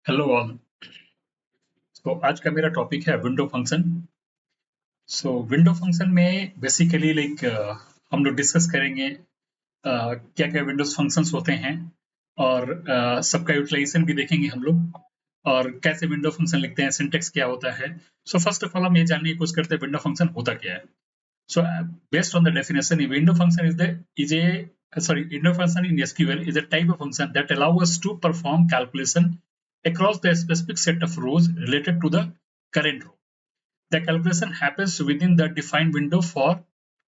Hello all. तो आज का मेरा टॉपिक है विंडो फंक्शन। विंडो फंक्शन में बेसिकली हम लोग डिस्कस करेंगे क्या क्या विंडोज फंक्शंस होते हैं और सबका यूटिलाइजेशन भी देखेंगे हम लोग और कैसे विंडो फंक्शन लिखते हैं, सिंटेक्स क्या होता है। फर्स्ट ऑफ ऑल हम ये जानने की कोशिश करते हैं विंडो फंक्शन होता क्या है। Based on the definition, a window function window function in SQL is a type of function that allows us to perform calculation across the specific set of rows related to the current row. The calculation happens within the defined window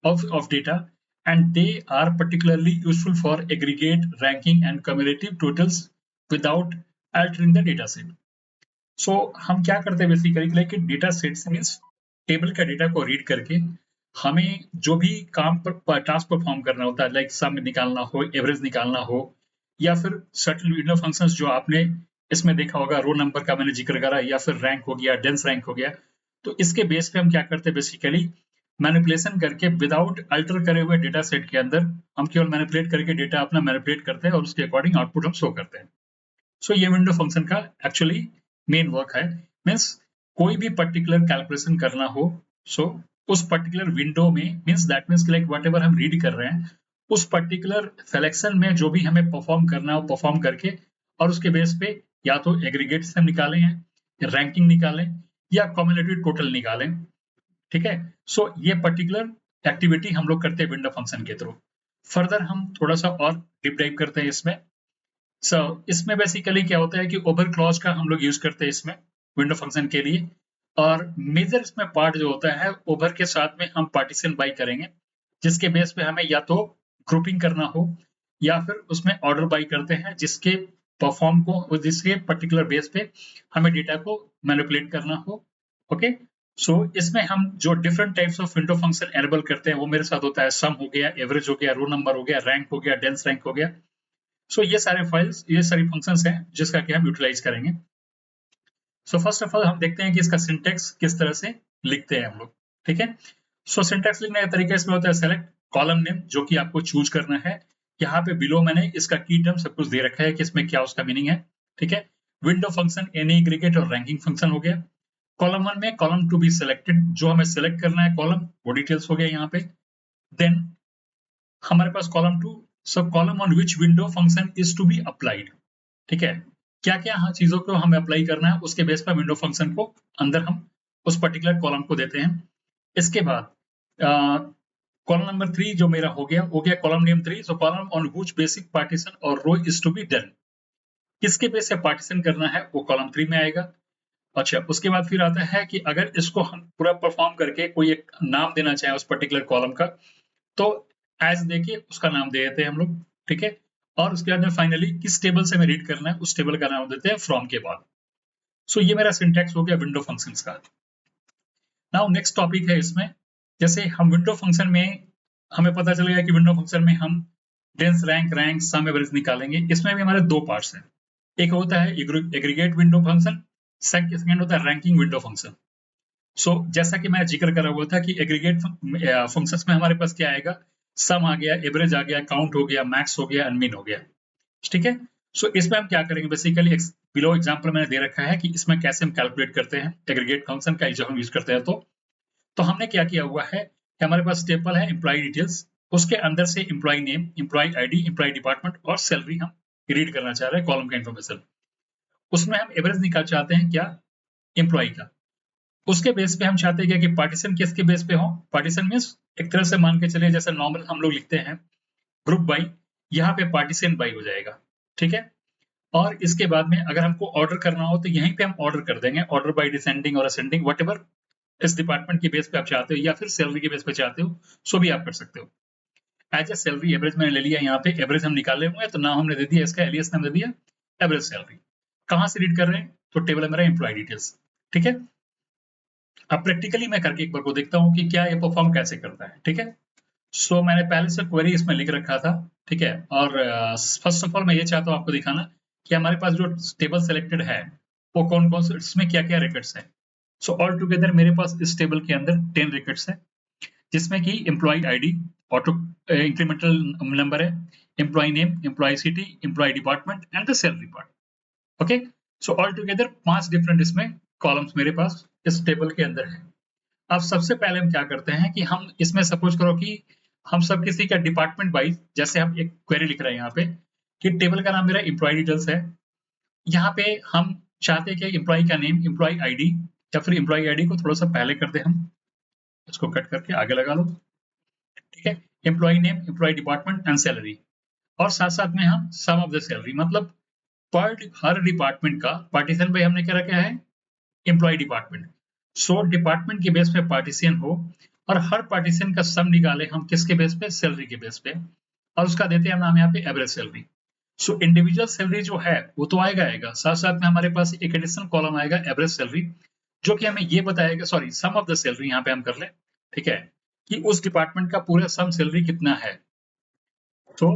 of data, and they are particularly useful for aggregate, ranking, and cumulative totals without altering the data set. हम क्या करते हैं basically, like data sets means table का data को read करके हमें जो भी काम पर टास्क परफॉर्म करना होता है, लाइक सम निकालना हो, एवरेज निकालना हो, या फिर सर्टेन विंडो फंक्शंस जो आपने इसमें देखा होगा, रो नंबर का मैंने जिक्र करा, या फिर रैंक हो गया, डेंस रैंक हो गया। तो इसके बेस पे हम क्या करते हैं बेसिकली, मैनिपुलेशन करके विदाउट अल्टर करे हुए डेटा सेट के अंदर हम केवल मैनिपुलेट करके डेटा अपना मैनिपुलेट करते हैं और उसके अकॉर्डिंग आउटपुट हम शो करते हैं। ये विंडो फंक्शन का एक्चुअली मेन वर्क है। मीन्स कोई भी पर्टिकुलर कैलकुलेशन करना हो, उस पर्टिकुलर विंडो में, means that means like what ever हम रीड कर रहे हैं, उस पर्टिकुलर सिलेक्शन में जो भी हमें परफॉर्म करना हो परफॉर्म करके, और उसके बेस पे या तो एग्रीगेट से हम निकालें हैं, रैंकिंग निकालें, या कम्युलेटिव टोटल निकालें। ठीक है। ये पर्टिकुलर एक्टिविटी हम लोग करते हैं विंडो फंक्शन के थ्रू। फर्दर हम थोड़ा सा और डीप डाइव करते हैं इसमें। इसमें बेसिकली क्या होता है कि ओवर क्लॉज का हम लोग यूज करते हैं इसमें विंडो फंक्शन के लिए। और मेजर इसमें पार्ट जो होता है, ओवर के साथ में हम पार्टीशन बाई करेंगे, जिसके बेस पे हमें या तो ग्रुपिंग करना हो, या फिर उसमें ऑर्डर बाई करते हैं जिसके परफॉर्म को, जिसके पर्टिकुलर बेस पे हमें डेटा को मैनिपुलेट करना हो। ओके। इसमें हम जो different types of window function enable करते हैं वो मेरे साथ होता है सम हो गया, एवरेज हो गया, रो नंबर हो गया, रैंक हो गया, डेंस रैंक हो गया। ये सारे फाइल्स, ये सारी फंक्शंस हैं जिसका कि हम यूटिलाइज करेंगे। फर्स्ट ऑफ ऑल हम देखते हैं कि इसका सिंटेक्स किस तरह से लिखते हैं हम लोग। ठीक है। सिंटेक्स लिखने का तरीका इसमें होता है सेलेक्ट कॉलम नेम, जो कि आपको चूज करना है। यहाँ पे बिलो मैंने इसका की टर्म सब कुछ दे रखा है कि इसमें क्या उसका मीनिंग है। ठीक है। विंडो फंक्शन, एनी एग्रीगेट और रैंकिंग फंक्शन हो गया। कॉलम 1 में कॉलम टू बी सिलेक्टेड, जो हमें सिलेक्ट करना है कॉलम, वो डिटेल्स हो गया यहाँ पे। देन हमारे पास column 2, column on which window function is to be applied. ठीक है। क्या क्या चीजों को हमें अप्लाई करना है, उसके बेस पर विंडो फंक्शन को अंदर हम उस पर्टिकुलर कॉलम को देते हैं। इसके बाद कॉलम नंबर 3 जो मेरा हो गया column name 3। Column on which basic partition और रो इज टू बी डन, किसके बेस से पार्टीशन करना है वो कॉलम 3 में आएगा। अच्छा, उसके बाद फिर आता है कि अगर इसको हम पूरा परफॉर्म करके कोई एक नाम देना चाहे उस पर्टिकुलर कॉलम का, तो एज देके उसका नाम दे देते हैं हम लोग। ठीक है। और उसके बाद में फाइनली किस टेबल से हमें रीड करना है उस टेबल का नाम देते हैं फ्रॉम के बाद। ये मेरा सिंटैक्स हो गया विंडो फंक्शंस का। नाउ नेक्स्ट टॉपिक है इसमें, जैसे हम विंडो फंक्शन में हमें पता चल गया कि विंडो फंक्शन में हम डेंस, रैंक, सम, एवरेज निकालेंगे। इसमें भी हमारे दो पार्ट्स हैं। एक होता है एग्रीगेट विंडो फंक्शन, सेकंड होता है रैंकिंग विंडो फंक्शन। जैसा कि मैं जिक्र करा हुआ था कि एग्रीगेट फंक्शंस में हमारे पास क्या आएगा, सम आ गया, एवरेज आ गया, काउंट हो गया, मैक्स हो गया, अनमीन हो गया। ठीक है। इसमें हम क्या करेंगे बेसिकली, बिलो एग्जांपल मैंने दे रखा है कि इसमें कैसे हम कैलकुलेट करते हैं एग्रीगेट फंक्शन का जब हम यूज करते हैं। तो हमने क्या किया हुआ है कि हमारे पास टेबल है एम्प्लॉय डिटेल्स, उसके अंदर से employee name, employee ID, employee department और सैलरी हम रीड करना चाह रहे हैं, कॉलम का इन्फॉर्मेशन। उसमें हम एवरेज निकाल चाहते हैं क्या, एम्प्लॉय का। उसके बेस पे हम चाहते हैं कि पार्टीशन किसके बेस पे हो, पार्टीशन मीन्स एक तरह से मान के चलिए जैसे नॉर्मल हम लोग लिखते हैं ग्रुप बाई, यहाँ पे पार्टीशन बाई हो जाएगा। ठीक है। और इसके बाद में अगर हमको ऑर्डर करना हो तो यहीं पे हम ऑर्डर कर देंगे, ऑर्डर बाई डिसेंडिंग और असेंडिंग, वट एवर इस डिपार्टमेंट के बेस पे आप चाहते हो, या फिर सैलरी के बेस पे चाहते हो, सो भी आप कर सकते हो। एज ए सैलरी एवरेज मैंने ले लिया, यहाँ पे एवरेज हम निकाले हुए हैं तो नाम हमने दे दिया, इसका एलियस नाम दे दिया एवरेज सैलरी। कहाँ से रीड कर रहे हैं, तो टेबल है मेरा एम्प्लॉय डिटेल्स। ठीक है। अब प्रैक्टिकली मैं करके एक बार को देखता हूँ कि क्या ये परफॉर्म कैसे करता है। ठीक है। मैंने पहले से क्वेरी इसमें लिख रखा था। ठीक है। और फर्स्ट ऑफ ऑल मैं ये चाहता हूँ आपको दिखाना कि हमारे पास जो टेबल सेलेक्टेड है वो कौन कौन से, इसमें क्या क्या रिकॉर्ड्स हैं। ऑल टुगेदर मेरे पास इस टेबल के अंदर 10 रिकॉर्ड्स है, जिसमें कि employee ID auto incremental number है, employee name, employee city, employee department and the salary part. Okay. So all together 5 different इसमें कॉलम्स मेरे पास इस टेबल के अंदर है। अब सबसे पहले हम क्या करते हैं कि हम इसमें सपोज करो कि हम सब किसी का डिपार्टमेंट वाइज, जैसे हम एक क्वेरी लिख रहे हैं यहाँ पे कि टेबल का नाम मेरा एम्प्लॉय डिटेल्स है। यहाँ पे हम चाहते हैं कि एम्प्लॉय का नेम, एम्प्लॉय आईडी, या फिर एम्प्लॉय आईडी को थोड़ा सा पहले कर दे, हम इसको कट करके आगे लगा लो, ठीक है। Employee name, employee department and salary, और साथ साथ में हम सम ऑफ द सैलरी, मतलब पर हर डिपार्टमेंट का पार्टीशन पे हमने क्या रखा है, एम्प्लॉय डिपार्टमेंट। सो डिपार्टमेंट के बेस पे पार्टीशन हो और हर पार्टीशन का सम निकाले हम किसके बेस पे, सैलरी के बेस पे, और उसका देते हैं हम नाम यहाँ पे average salary. So individual salary जो है वो तो आएगा, साथ साथ में हमारे पास एक एडिशनल कॉलम आएगा एवरेज सैलरी, जो कि हमें ये बताएगा, sorry sum of the salary यहाँ पे हम कर ले, ठीक है, कि उस डिपार्टमेंट का पूरा सम सैलरी कितना है। तो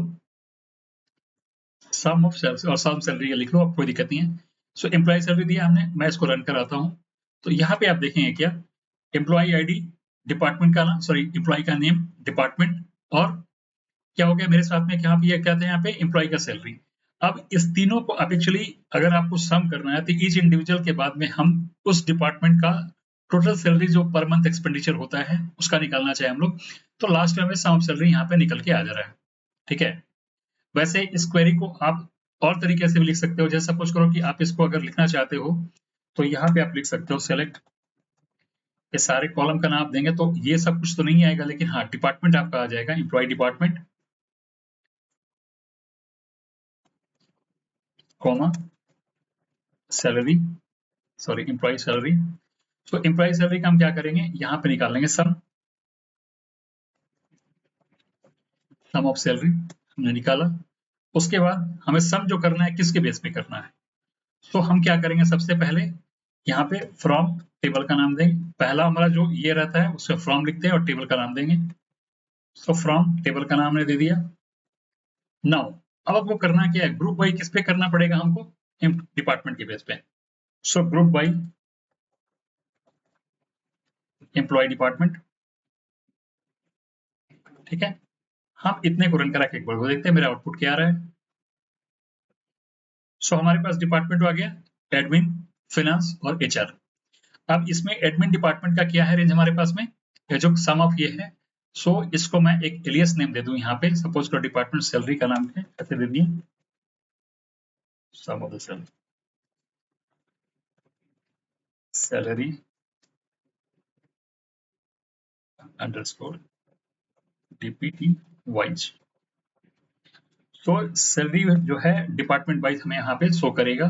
सम ऑफ सैलरी और सम सैलरी लिख लो, अब कोई दिक्कत नहीं है। सो एम्प्लॉय सैलरी दिया हमने, मैं इसको रन कराता हूँ। तो यहाँ पे आप देखेंगे क्या, एम्प्लॉय आईडी, डिपार्टमेंट का नाम, सॉरी एम्प्लॉय का नेम, डिपार्टमेंट, और क्या हो गया मेरे साथ में, क्या ये कहते हैं यहाँ पे एम्प्लॉय का सैलरी। अब इस तीनों को अब एक्चुअली अगर आपको सम करना है तो ईच इंडिविजुअल के बाद में हम उस डिपार्टमेंट का टोटल सैलरी जो पर मंथ एक्सपेंडिचर होता है उसका निकालना चाहे हम लोग, तो लास्ट में हमें सम ऑफ सैलरी यहाँ पे निकल के आ जा रहा है, ठीक है। वैसे इस क्वेरी को आप और तरीके से भी लिख सकते हो, जैसे सपोज करो कि आप इसको अगर लिखना चाहते हो तो यहाँ पे आप लिख सकते हो सेलेक्ट, ये सारे कॉलम का नाम देंगे तो ये सब कुछ तो नहीं आएगा, लेकिन हाँ डिपार्टमेंट आपका आ जाएगा, employee department, comma salary, sorry employee salary. तो एम्प्लॉय सैलरी का हम क्या करेंगे, यहाँ पे निकाल लेंगे सम ऑफ सैलरी, हमने निकाला। उसके बाद हमें सम जो करना है किसके बेस पे करना है, तो हम क्या करेंगे, सबसे पहले यहाँ पे फ्रॉम टेबल का नाम देंगे, पहला हमारा जो ये रहता है उसका फ्रॉम लिखते हैं और टेबल का नाम देंगे। तो फ्रॉम टेबल का नाम ने दे दिया। नाउ अब आपको करना क्या है, ग्रुप बाई किस पे करना पड़ेगा हमको, डिपार्टमेंट के बेस पे। So group by employee department, ठीक है। हम इतने को रन करा के एक बार वो देखते हैं मेरा आउटपुट क्या आ रहा है। सो हमारे पास डिपार्टमेंट आ गया, एडमिन, फाइनेंस और एचआर। अब इसमें एडमिन डिपार्टमेंट का क्या है रेंज हमारे पास में, ये जो सम ऑफ ये है। सो इसको मैं एक एलियस नेम दे दूं यहाँ पे, सपोज करो डिपार्टमेंट सैलरी का नाम है, ऐसे दे दिए sum of the salary underscore DPT wise. तो सैलरी जो है डिपार्टमेंट वाइज हमें यहाँ पे शो करेगा।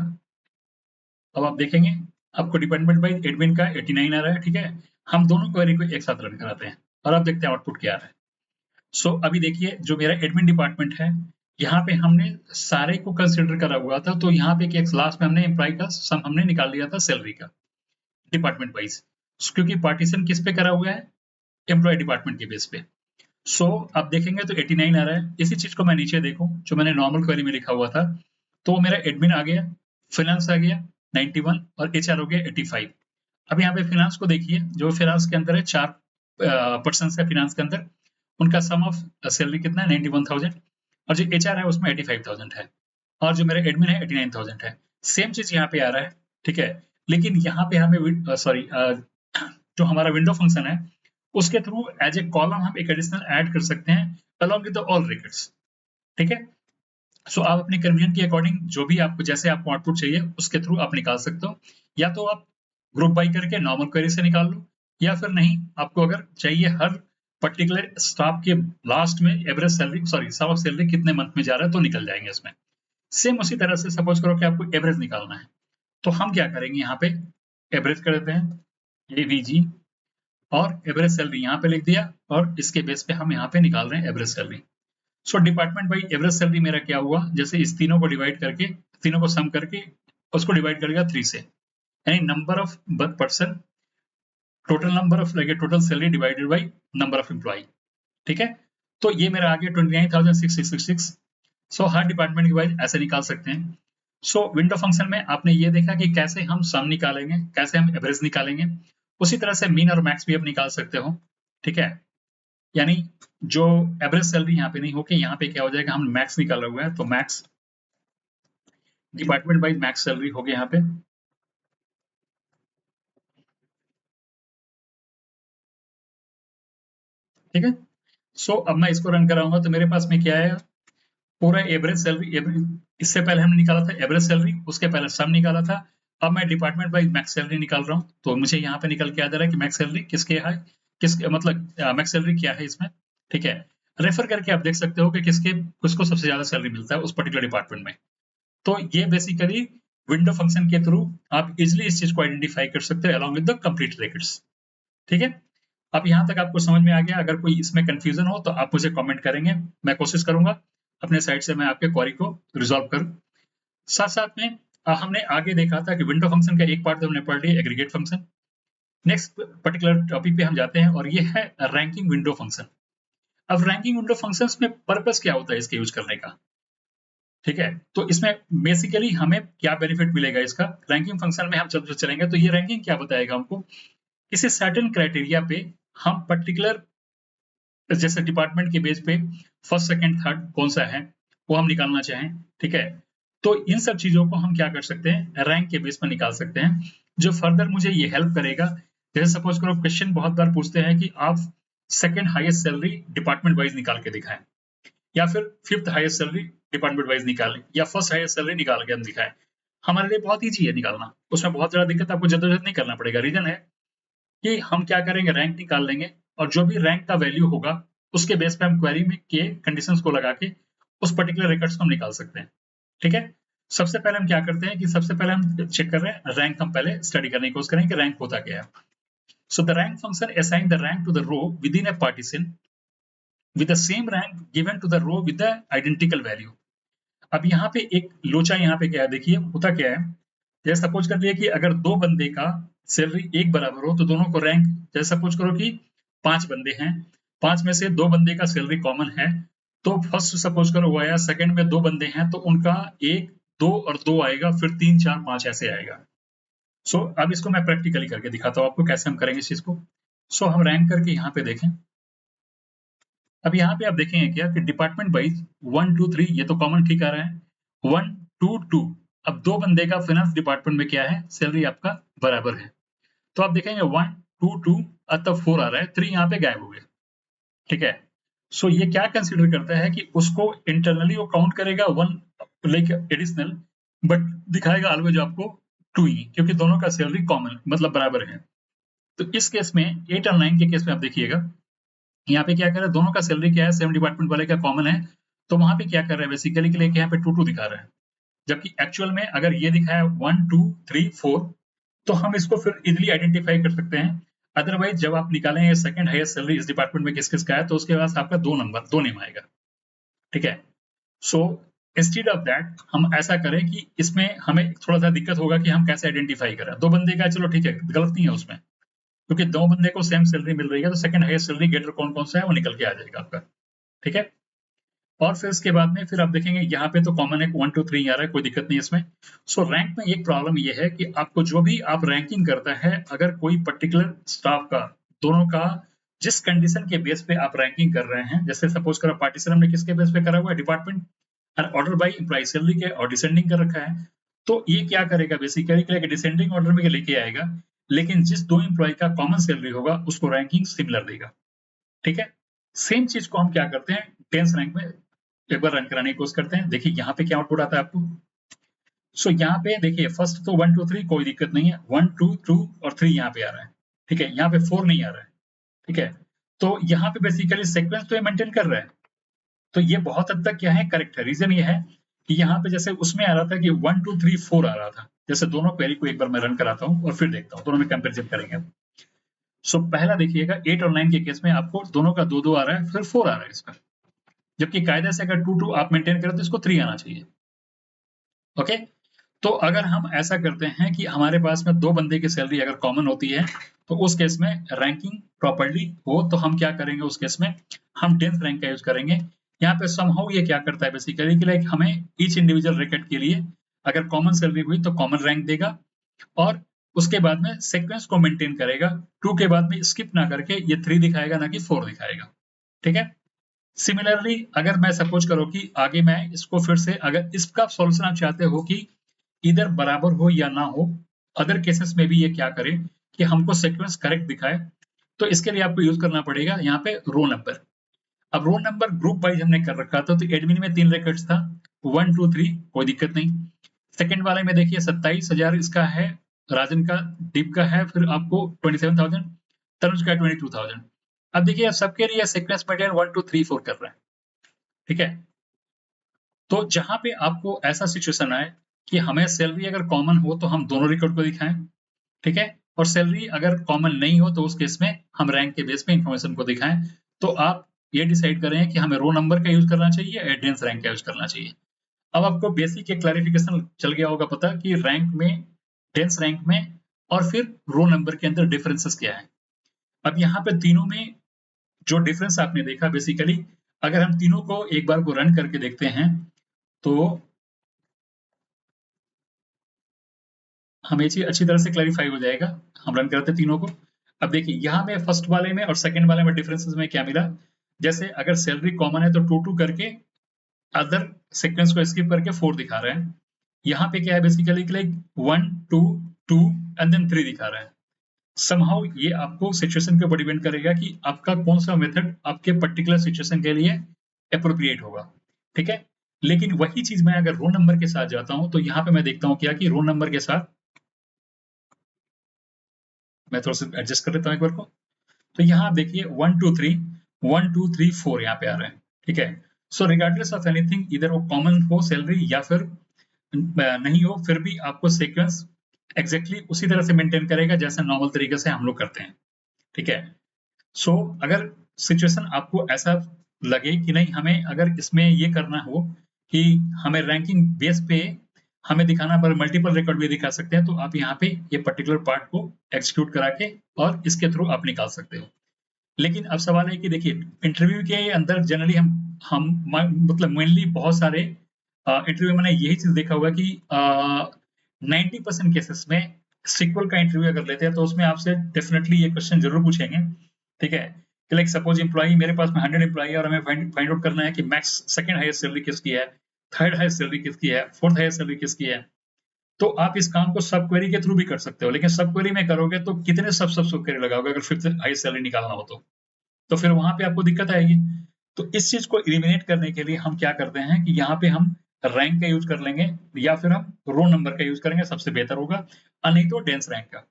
अब आप देखेंगे आपको डिपार्टमेंट वाइज एडमिन का 89 आ रहा है, ठीक है। हम दोनों क्वेरी को एक साथ रन कराते हैं और आप देखते हैं आउटपुट क्या आ रहा है। सो अभी देखिए जो मेरा एडमिन डिपार्टमेंट है, यहाँ पे हमने सारे को कंसिडर करा हुआ था, तो यहाँ पे एक लास्ट में हमने एम्प्लॉय का सम हमने निकाल लिया था सैलरी का डिपार्टमेंट वाइज, क्योंकि पार्टीशन किस पे करा हुआ है, एम्प्लॉय डिपार्टमेंट के बेस पे। सो आप देखेंगे तो 89 आ रहा है। इसी चीज को मैं नीचे देखूं जो मैंने नॉर्मल क्वेरी में लिखा हुआ था, तो मेरा एडमिन आ गया, फाइनेंस आ गया 91 और एचआर हो गया 85। अब यहाँ पे फाइनेंस को देखिए, जो फाइनेंस के अंदर है 4 पर्सन है फाइनेंस के अंदर, उनका सम ऑफ सैलरी कितना है 91,000, और जो एचआर है उसमें 85,000 है, और जो मेरा एडमिन है 89,000 है। सेम चीज यहाँ पे आ रहा है, ठीक है। लेकिन यहाँ पे हमें सॉरी जो हमारा विंडो फंक्शन है उसके थ्रू एज ए कॉलम हम एक एडिशनल ऐड कर सकते हैं अलॉन्ग विद ऑल रिकॉर्ड्स, ठीक है। सो आप अपने कन्वीनियंट के अकॉर्डिंग जो भी आपको, जैसे आपको आउटपुट चाहिए उसके थ्रू आप निकाल सकते हो, या तो आप ग्रुप बाई करके नॉर्मल क्वेरी से निकाल लो, या फिर नहीं आपको अगर चाहिए हर पर्टिकुलर स्टाफ के लास्ट में average salary, sorry sum of salary कितने मंथ में जा रहा है तो निकल जाएंगे इसमें। सेम उसी तरह से सपोज करो कि आपको एवरेज निकालना है, तो हम क्या करेंगे, यहाँ पे एवरेज कर देते हैं एवीजी, और एवरेज सैलरी यहाँ पे लिख दिया, और इसके बेस पे हम यहाँ पे निकाल रहे हैं average salary. So department by average salary मेरा क्या हुआ, जैसे इस तीनों को डिवाइड करके, तीनों को सम करके उसको डिवाइड करेगा 3 से, यानी number of person, total number of लगे total salary divided by number of employee, ठीक है। तो ये मेरा आ गया 29,666। सो हर डिपार्टमेंट के वाइज ऐसे निकाल सकते हैं। सो विंडो फंक्शन में आपने ये देखा कि कैसे हम सम निकालेंगे, कैसे हम एवरेज निकालेंगे, उसी तरह से मीन और मैक्स भी आप निकाल सकते हो, ठीक है। यानी जो एवरेज सैलरी यहाँ पे नहीं होके यहाँ पे क्या हो जाएगा, हम मैक्स निकाला हुआ है तो max department wise max salary हो गया यहाँ पे। ठीक है, सो अब मैं इसको रन कराऊंगा तो मेरे पास में क्या है, पूरा एवरेज सैलरी, एवरेज, इससे पहले हमने निकाला था एवरेज सैलरी, उसके पहले सम निकाला था। अब मैं डिपार्टमेंट वाइज मैक्स सैलरी निकाल रहा हूँ, तो मुझे यहाँ पे निकल के आ जा रहा है कि मैक्स सैलरी किसके है, किसके मतलब मैक्स सैलरी क्या है इसमें। ठीक है, रेफर करके आप देख सकते हो कि किसके किसको सबसे ज्यादा सैलरी मिलता है उस पर्टिकुलर डिपार्टमेंट में। तो ये बेसिकली विंडो फंक्शन के थ्रू आप इजिली इस चीज को आइडेंटिफाई कर सकते हो along with the complete records. ठीक है, अब यहाँ तक आपको समझ में आ गया। अगर कोई इसमें कंफ्यूजन हो तो आप मुझे कमेंट करेंगे, मैं कोशिश करूंगा अपने साइड से मैं आपके क्वेरी को रिजॉल्व करूं। साथ साथ में हमने आगे देखा था कि विंडो फंक्शन का एक पार्ट तो हमने पढ़ लिया, aggregate function. Next particular topic पे हम जाते हैं और ये है रैंकिंग विंडो फंक्शन। अब रैंकिंग विंडो फंक्शंस में पर्पस क्या होता है इसके यूज करने का। ठीक है, तो इसमें बेसिकली हमें क्या बेनिफिट मिलेगा इसका, रैंकिंग फंक्शन में हम चलेंगे तो ये रैंकिंग क्या बताएगा हमको, किसी सर्टेन क्राइटेरिया पे हम पर्टिकुलर जैसे डिपार्टमेंट के बेस पे फर्स्ट सेकंड थर्ड कौन सा है वो हम निकालना चाहें। ठीक है, तो इन सब चीजों को हम क्या कर सकते हैं, रैंक के बेस पर निकाल सकते हैं, जो फर्दर मुझे ये हेल्प करेगा। जैसे सपोज करो क्वेश्चन बहुत बार पूछते हैं कि आप second highest salary department wise निकाल के दिखाएं, या फिर fifth highest salary department wise निकालें, या फर्स्ट हाईएस्ट सैलरी निकाल के हम दिखाएं। हमारे लिए बहुत ईजी है निकालना, उसमें बहुत ज्यादा दिक्कत आपको जद्दोजहद नहीं करना पड़ेगा। रीजन है कि हम क्या करेंगे, रैंक निकाल लेंगे और जो भी रैंक का वैल्यू होगा उसके बेस पे हम क्वेरी में के कंडीशंस को लगा के उस पर्टिकुलर रिकॉर्ड्स को हम निकाल सकते हैं। ठीक है, सबसे पहले हम क्या करते हैं कि सबसे पहले हम चेक कर रहे हैं रैंक, हम पहले स्टडी करने की कोशिश करें कि रैंक होता क्या है। So the rank function assign the rank to the row within a partition with the same rank given to the row with the identical value. अब यहाँ पे एक लोचा यहाँ पे क्या है, देखिए होता क्या है, जैसे सपोज कर लिया कि अगर दो बंदे का सैलरी एक बराबर हो तो दोनों को रैंक, जैसे सपोज करो कि पांच बंदे हैं, पांच में से दो बंदे का सैलरी कॉमन है, तो फर्स्ट सपोज करो वो आया, सेकंड में दो बंदे हैं तो उनका एक दो और दो आएगा, फिर तीन चार पांच ऐसे आएगा। सो अब इसको मैं प्रैक्टिकली करके दिखाता हूँ आपको कैसे हम करेंगे इस चीज को। सो हम रैंक करके यहाँ पे देखें। अब यहाँ पे आप देखेंगे क्या कि डिपार्टमेंट वाइज 1 2 3 ये तो कॉमन ठीक आ रहा है, 1 2 2। अब दो बंदे का फाइनेंस डिपार्टमेंट में क्या है, सैलरी आपका बराबर है, तो आप देखेंगे 1 2 2 तब 4 आ रहा है, 3 यहाँ पे गायब हो गया। ठीक है, सो ये क्या कंसिडर करता है कि उसको इंटरनली वो काउंट करेगा 1 लाइक एडिशनल, बट दिखाएगा ऑलवेज आपको 2 ही, क्योंकि दोनों का सैलरी कॉमन मतलब बराबर है। तो इस केस में 8 और 9 के केस में आप देखिएगा यहाँ पे क्या कर रहा है, दोनों का सैलरी क्या है, सेम डिपार्टमेंट वाले का कॉमन है, तो वहां पे क्या कर रहा है बेसिकली के लिए यहाँ पे 2 2 दिखा रहा है, जबकि एक्चुअल में अगर ये दिखाया 1 2 3 4 तो हम इसको फिर इजिली आइडेंटिफाई कर सकते हैं। अदरवाइज जब आप निकालेंगे सेकंड हाईएस्ट सैलरी इस डिपार्टमेंट में किस किस का है, तो उसके पास आपका दो नेम आएगा। ठीक है, सो इंस्टीड ऑफ दैट हम ऐसा करें कि इसमें हमें थोड़ा सा दिक्कत होगा कि हम कैसे आइडेंटिफाई करें। दो बंदे का चलो ठीक है, गलत नहीं है उसमें, क्योंकि दो बंदे को सेम सैलरी मिल रही है तो सेकंड हाईएस्ट सैलरी गेटर कौन कौन सा है वो निकल के आ जाएगा आपका। ठीक है, और फिर इसके बाद में फिर आप देखेंगे यहाँ पे तो कॉमन है 1 2 3 आ रहा है, कोई दिक्कत नहीं इसमें। सो रैंक में एक प्रॉब्लम ये है कि आपको जो भी आप रैंकिंग करता है, अगर कोई पर्टिकुलर स्टाफ का दोनों का जिस कंडीशन के बेस पे आप रैंकिंग कर रहे हैं, जैसे सपोज करो पार्टीशन हमने किसके बेस पे करा हुआ है, department order by employee salary के और डिसेंडिंग कर रखा है, तो ये क्या करेगा बेसिकली डिसेंडिंग ऑर्डर में लेके आएगा, लेकिन जिस दो एम्प्लॉय का कॉमन सैलरी होगा उसको रैंकिंग सिमिलर देगा। ठीक है, सेम चीज को हम क्या करते हैं टेंस रैंक में एक बार रन कराने की कोशिश करते हैं। देखिए यहाँ पे क्या आउटपुट आता है आपको। सो यहाँ पे देखिए फर्स्ट तो 1 2 3 कोई दिक्कत नहीं है, 1 2 2 और 3 यहाँ पे आ रहा है। ठीक है, यहाँ पे 4 नहीं आ रहा है। ठीक है, तो यहाँ पे बेसिकली सीक्वेंस तो ये मेंटेन कर रहा है, तो ये बहुत हद तक क्या है करेक्ट है। रीजन ये है कि यहाँ पे जैसे उसमें आ रहा था कि 1 2 3 4 आ रहा था, जैसे दोनों क्वेरी को एक बार मैं रन कराता हूँ और फिर देखता हूँ, दोनों में कंपेरिजन करेंगे। सो पहला देखिएगा 8 और 9 के केस में आपको दोनों का 2 2 आ रहा है, फिर 4 आ रहा है इसका, जबकि कायदे से अगर 2 2 आप मेंटेन करें तो इसको 3 आना चाहिए। ओके, तो अगर हम ऐसा करते हैं कि हमारे पास में दो बंदे की सैलरी अगर कॉमन होती है तो उस केस में रैंकिंग प्रॉपर्ली हो तो हम क्या करेंगे, उस केस में हम डेंस रैंक का यूज करेंगे। यहाँ पे समहाउ ये क्या करता है बेसिकली कि लाइक हमें ईच इंडिविजुअल रिकॉर्ड के लिए अगर कॉमन सैलरी हुई तो कॉमन रैंक देगा, और उसके बाद में सीक्वेंस को मेंटेन करेगा, 2 के बाद में स्किप ना करके ये 3 दिखाएगा ना कि 4 दिखाएगा। ठीक है, सिमिलरली अगर मैं सपोज करो कि आगे मैं इसको फिर से अगर इसका सॉल्यूशन आप चाहते हो कि इधर बराबर हो या ना हो, अदर केसेस में भी ये क्या करे कि हमको सीक्वेंस करेक्ट दिखाए, तो इसके लिए आपको यूज करना पड़ेगा यहाँ पे रो नंबर। अब रो नंबर ग्रुप वाइज हमने कर रखा था, तो एडमिन में 3 रिकॉर्ड्स था, 1 2 3, कोई दिक्कत नहीं। सेकंड वाले में देखिए 27,000 इसका है, राजन का, दीप का है, फिर आपको 27,000, तनुज का 22,000। अब देखिए सबके लिए सीक्वेंस मेंटेन 1 2 3 4 कर रहे हैं, ठीक है। तो जहां पे आपको ऐसा सिचुएशन आए कि हमें सैलरी अगर कॉमन हो तो हम दोनों रिकॉर्ड को दिखाएं, ठीक है, और सैलरी अगर कॉमन नहीं हो तो उस केस में हम रैंक के बेस पे इंफॉर्मेशन को दिखाएं। तो आप ये डिसाइड करें कि हमें रो नंबर का यूज करना चाहिए या डेंस रैंक का यूज करना चाहिए। अब आपको बेसिक एक क्लैरिफिकेशन चल गया होगा पता कि रैंक में, डेंस रैंक में और फिर रो नंबर के अंदर डिफरेंसेस क्या है। अब यहाँ पे तीनों में जो डिफरेंस आपने देखा बेसिकली, अगर हम तीनों को एक बार को रन करके देखते हैं तो हमें चीज अच्छी तरह से क्लैरिफाई हो जाएगा। हम रन करते तीनों को। अब देखिए यहाँ में फर्स्ट वाले में और सेकंड वाले में डिफरेंसेस में क्या मिला, जैसे अगर सैलरी कॉमन है तो 2 2 करके अदर सीक्वेंस को स्किप करके 4 दिखा रहे हैं। यहाँ पे क्या है बेसिकली लाइक 1 2 2 एंड देन 3 दिखा रहे हैं। समहाउ ये आपको सिचुएशन के ऊपर डिपेंड करेगा कि आपका कौन सा मेथड आपके पर्टिकुलर सिचुएशन के लिए अप्रोप्रिएट होगा, ठीक है। लेकिन वही चीज मैं अगर रो नंबर के साथ जाता हूं तो यहाँ पे मैं देखता हूँ क्या कि रो नंबर के साथ मैं थोड़ा सा एडजस्ट कर लेता हूँ एक बार को। तो यहाँ आप देखिए 1 2 3 1 2 3 4 यहाँ पे आ रहे हैं, ठीक है। सो रिगार्डलेस ऑफ एनीथिंग, इधर वो कॉमन हो सैलरी या फिर नहीं हो, फिर भी आपको सीक्वेंस एग्जैक्टली उसी तरह से मेंटेन करेगा जैसे नॉर्मल तरीके से हम लोग करते हैं, ठीक है। सो अगर सिचुएशन आपको ऐसा लगे कि नहीं हमें अगर इसमें ये करना हो कि हमें रैंकिंग बेस पे हमें दिखाना पर मल्टीपल रिकॉर्ड भी दिखा सकते हैं, तो आप यहाँ पे ये पर्टिकुलर पार्ट को एक्सिक्यूट करा के और इसके थ्रू आप निकाल सकते हो। लेकिन अब सवाल है कि देखिए इंटरव्यू के अंदर जनरली हम मतलब मेनली बहुत सारे इंटरव्यू मैंने यही चीज देखा हुआ कि 90% केसेस में सिक्वल का इंटरव्यू अगर लेते हैं तो उसमें आपसे डेफिनेटली ये क्वेश्चन जरूर पूछेंगे, ठीक है, कि लाइक सपोज एम्प्लॉई, मेरे पास में 100 एम्प्लॉई है और हमें फाइंड आउट करना है कि मैक्स सेकंड हाईएस्ट सैलरी किसकी है, थर्ड हाईएस्ट सैलरी किसकी है, फोर्थ हाईएस्ट सैलरी किसकी है। तो आप इस काम को सब क्वेरी के थ्रू भी कर सकते हो, लेकिन सब क्वेरी में करोगे तो कितने सब क्वेरी लगाओगे अगर फिफ्थ हाईएस्ट सैलरी निकालना हो तो फिर वहां पे आपको दिक्कत आएगी। तो इस चीज को एलिमिनेट करने के लिए हम क्या करते हैं कि यहाँ पे हम रैंक का यूज कर लेंगे या फिर हम रो नंबर का यूज करेंगे, सबसे बेहतर होगा, और नहीं तो डेंस रैंक का,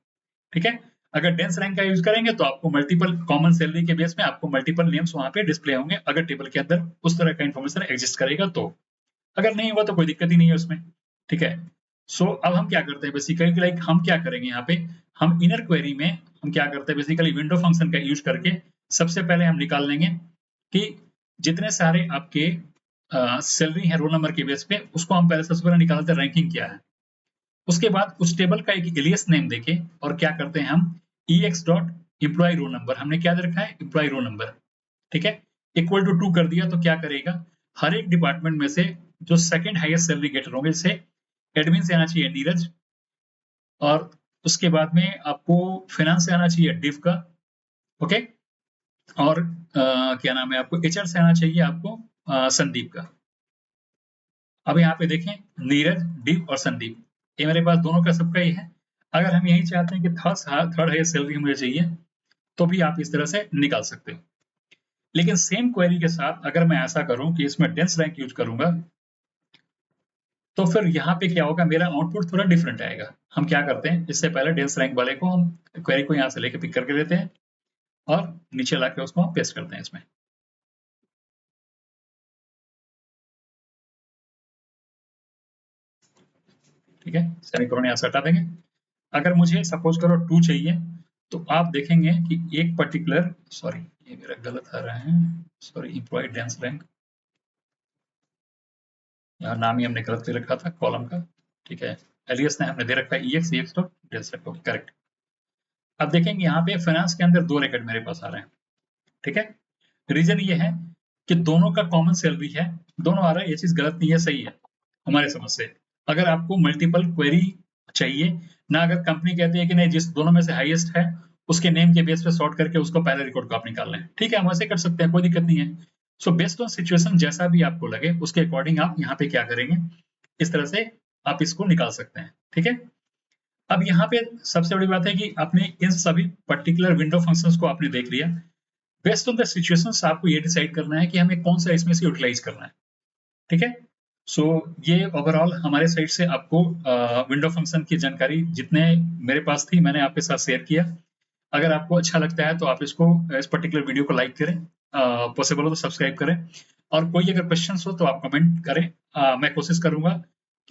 ठीक है। अगर डेंस रैंक का यूज करेंगे तो आपको मल्टीपल कॉमन सैलरी के बेस में आपको मल्टीपल नेम्स वहां पे डिस्प्ले होंगे, अगर टेबल के अंदर उस तरह का इंफॉर्मेशन एग्जिस्ट करेगा तो। अगर नहीं हुआ तो कोई दिक्कत ही नहीं है उसमें, ठीक है। सो अब हम क्या करते हैं बेसिकली, लाइक हम क्या करेंगे यहाँ पे, हम इनर क्वेरी में हम क्या करते हैं बेसिकली विंडो फंक्शन का यूज करके सबसे पहले हम निकाल लेंगे कि जितने सारे आपके सैलरी है रोल नंबर के बेस पे, उसको हम पहले सबसे पहले निकालते हैं रैंकिंग क्या है। उसके बाद उस टेबल का एक एलियस नेम देके और क्या करते हैं हम ex dot employee row number, हमने क्या दे रखा है एम्प्लॉय रो नंबर, ठीक है, इक्वल टू 2 कर दिया। तो क्या करेगा, हर एक डिपार्टमेंट में से जो सेकंड हाईएस्ट सैलरी गेटर होंगे, जैसे एडमिन से आना चाहिए नीरज, और उसके बाद में आपको फाइनेंस से आना चाहिए डिव का, ओके, और क्या नाम है आपको एचआर से आना चाहिए आपको संदीप का। अब यहाँ पे देखें नीरज, डिव और संदीप, ये मेरे पास दोनों का सबका ही है। अगर हम यही चाहते हैं कि थर्ड हाईएस्ट सैलरी मुझे चाहिए तो भी आप इस तरह से निकाल सकते हो। लेकिन सेम क्वेरी के साथ अगर मैं ऐसा करूं कि इसमें डेंस रैंक यूज करूंगा तो फिर यहाँ पे क्या होगा, मेरा आउटपुट थोड़ा डिफरेंट आएगा। हम क्या करते हैं, इससे पहले डेंस रैंक वाले को हम क्वेरी को यहाँ से लेके पिक करके लेते हैं और नीचे लाके उसको हम पेस्ट करते हैं इसमें। ठीक है, सेमीकोलन यहाँ से हटा देंगे। अगर मुझे सपोज करो 2 चाहिए तो आप देखेंगे कि एक पर्टिकुलर, सॉरी ये मेरा गलत आ रहा है, सॉरी एम्प्लॉय डेंस रैंक, यहाँ नाम ही हमने गलत दे रखा था कॉलम का, ठीक है, एलियस ने हमने दे रखा है ex dot dense rank, correct. अब देखेंगे यहाँ पे फाइनेंस के अंदर 2 रिकॉर्ड मेरे पास आ रहे हैं, ठीक है। रीजन ये है कि दोनों का कॉमन सैलरी है, दोनों आ रहा है, ये चीज गलत नहीं है, सही है हमारे समझ से। अगर आपको मल्टीपल क्वेरी चाहिए ना, अगर कंपनी कहती है कि नहीं जिस दोनों में से हाईएस्ट है उसके नेम के बेस पे सॉर्ट करके उसको पहले रिकॉर्ड को आप निकाल लें, ठीक है, हम ऐसे कर सकते हैं, कोई दिक्कत नहीं है। सो बेस्ड ऑन सिचुएशन जैसा भी आपको लगे उसके अकॉर्डिंग आप यहाँ पे क्या करेंगे, इस तरह से आप इसको निकाल सकते हैं। ठीक है, अब यहाँ पे सबसे बड़ी बात है कि आपने इन सभी पर्टिकुलर विंडो फंक्शंस को आपने देख लिया। बेस्ड ऑन द सिचुएशंस आपको ये डिसाइड करना है कि हमें कौन सा इसमें से यूटिलाइज करना है। ठीक है, सो ये ओवरऑल हमारे साइड से आपको विंडो फंक्शन की जानकारी जितने मेरे पास थी मैंने आपके साथ शेयर किया। अगर आपको अच्छा लगता है तो आप इसको इस पर्टिकुलर वीडियो को लाइक करें, पॉसिबल हो तो सब्सक्राइब करें, और कोई अगर क्वेश्चंस हो तो आप कमेंट करें। मैं कोशिश करूंगा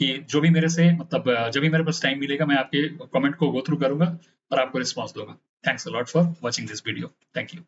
कि जो भी मेरे से मतलब जब भी मेरे पास टाइम मिलेगा मैं आपके कमेंट को गो थ्रू करूंगा और आपको रिस्पॉन्स दूंगा। Thanks a lot for watching this video. Thank you.